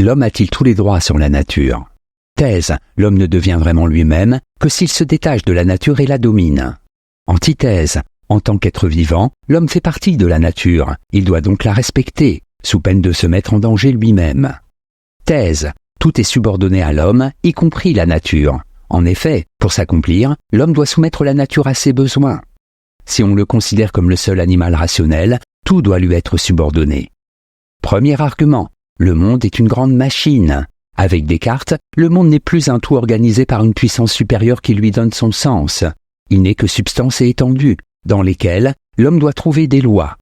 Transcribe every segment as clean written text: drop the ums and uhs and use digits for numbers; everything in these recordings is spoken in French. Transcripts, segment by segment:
L'homme a-t-il tous les droits sur la nature? Thèse. L'homme ne devient vraiment lui-même que s'il se détache de la nature et la domine. Antithèse. En tant qu'être vivant, l'homme fait partie de la nature. Il doit donc la respecter, sous peine de se mettre en danger lui-même. Thèse. Tout est subordonné à l'homme, y compris la nature. En effet, pour s'accomplir, l'homme doit soumettre la nature à ses besoins. Si on le considère comme le seul animal rationnel, tout doit lui être subordonné. Premier argument. Le monde est une grande machine. Avec Descartes, le monde n'est plus un tout organisé par une puissance supérieure qui lui donne son sens. Il n'est que substance et étendue, dans lesquelles l'homme doit trouver des lois.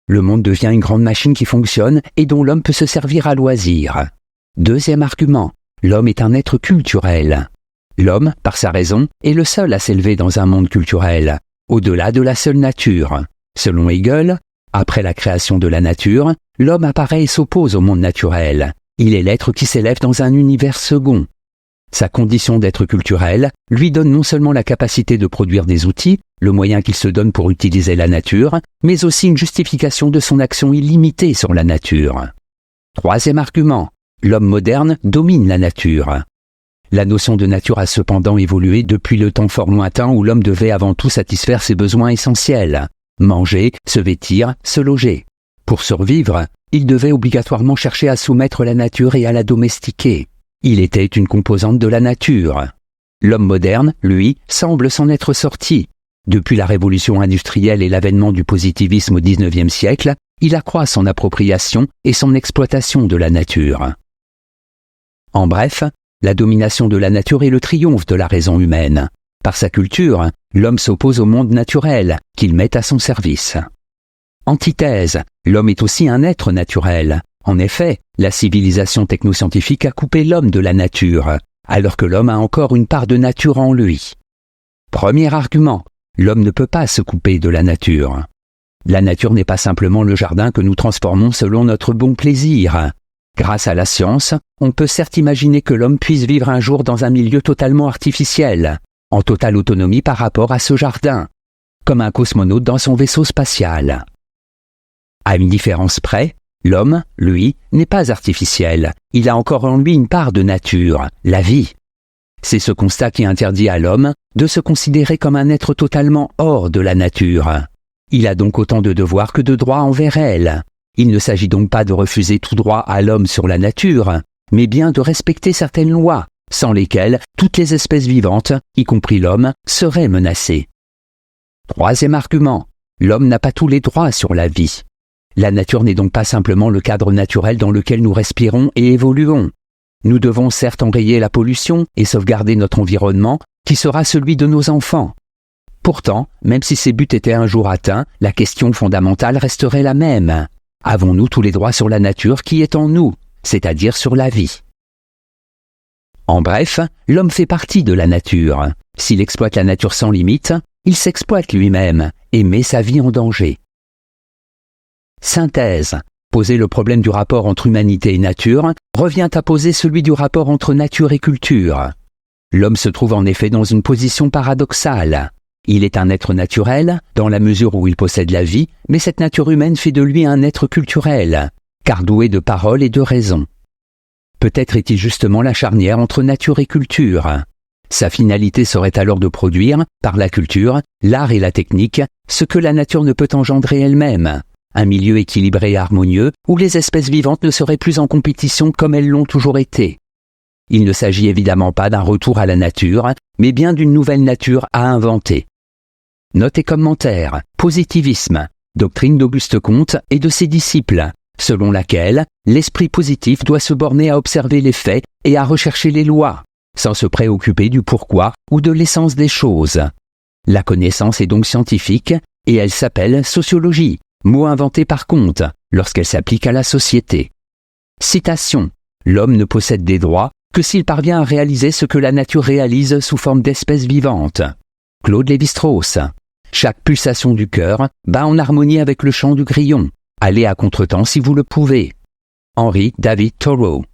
Le monde devient une grande machine qui fonctionne et dont l'homme peut se servir à loisir. Deuxième argument. L'homme est un être culturel. L'homme, par sa raison, est le seul à s'élever dans un monde culturel, au-delà de la seule nature. Selon Hegel, après la création de la nature, l'homme apparaît et s'oppose au monde naturel. Il est l'être qui s'élève dans un univers second. Sa condition d'être culturel lui donne non seulement la capacité de produire des outils, le moyen qu'il se donne pour utiliser la nature, mais aussi une justification de son action illimitée sur la nature. Troisième argument. L'homme moderne domine la nature. La notion de nature a cependant évolué depuis le temps fort lointain où l'homme devait avant tout satisfaire ses besoins essentiels. Manger, se vêtir, se loger. Pour survivre, il devait obligatoirement chercher à soumettre la nature et à la domestiquer. Il était une composante de la nature. L'homme moderne, lui, semble s'en être sorti. Depuis la révolution industrielle et l'avènement du positivisme au XIXe siècle, il accroît son appropriation et son exploitation de la nature. En bref, la domination de la nature est le triomphe de la raison humaine. Par sa culture, l'homme s'oppose au monde naturel, qu'il met à son service. Antithèse, l'homme est aussi un être naturel. En effet, la civilisation technoscientifique a coupé l'homme de la nature, alors que l'homme a encore une part de nature en lui. Premier argument, l'homme ne peut pas se couper de la nature. La nature n'est pas simplement le jardin que nous transformons selon notre bon plaisir. Grâce à la science, on peut certes imaginer que l'homme puisse vivre un jour dans un milieu totalement artificiel, en totale autonomie par rapport à ce jardin, comme un cosmonaute dans son vaisseau spatial. À une différence près, l'homme, lui, n'est pas artificiel. Il a encore en lui une part de nature, la vie. C'est ce constat qui interdit à l'homme de se considérer comme un être totalement hors de la nature. Il a donc autant de devoirs que de droits envers elle. Il ne s'agit donc pas de refuser tout droit à l'homme sur la nature, mais bien de respecter certaines lois, sans lesquelles toutes les espèces vivantes, y compris l'homme, seraient menacées. Troisième argument, l'homme n'a pas tous les droits sur la vie. La nature n'est donc pas simplement le cadre naturel dans lequel nous respirons et évoluons. Nous devons certes enrayer la pollution et sauvegarder notre environnement, qui sera celui de nos enfants. Pourtant, même si ces buts étaient un jour atteints, la question fondamentale resterait la même. Avons-nous tous les droits sur la nature qui est en nous, c'est-à-dire sur la vie? En bref, l'homme fait partie de la nature. S'il exploite la nature sans limite, il s'exploite lui-même et met sa vie en danger. Synthèse. Poser le problème du rapport entre humanité et nature revient à poser celui du rapport entre nature et culture. L'homme se trouve en effet dans une position paradoxale. Il est un être naturel, dans la mesure où il possède la vie, mais cette nature humaine fait de lui un être culturel, car doué de parole et de raison. Peut-être est-il justement la charnière entre nature et culture. Sa finalité serait alors de produire, par la culture, l'art et la technique, ce que la nature ne peut engendrer elle-même. Un milieu équilibré et harmonieux où les espèces vivantes ne seraient plus en compétition comme elles l'ont toujours été. Il ne s'agit évidemment pas d'un retour à la nature, mais bien d'une nouvelle nature à inventer. Note et commentaire, positivisme, doctrine d'Auguste Comte et de ses disciples, selon laquelle l'esprit positif doit se borner à observer les faits et à rechercher les lois, sans se préoccuper du pourquoi ou de l'essence des choses. La connaissance est donc scientifique et elle s'appelle sociologie, mot inventé par Comte lorsqu'elle s'applique à la société. Citation. L'homme ne possède des droits que s'il parvient à réaliser ce que la nature réalise sous forme d'espèces vivantes. Claude Lévi-Strauss. Chaque pulsation du cœur bat en harmonie avec le chant du grillon. Allez à contretemps si vous le pouvez. Henry David Thoreau.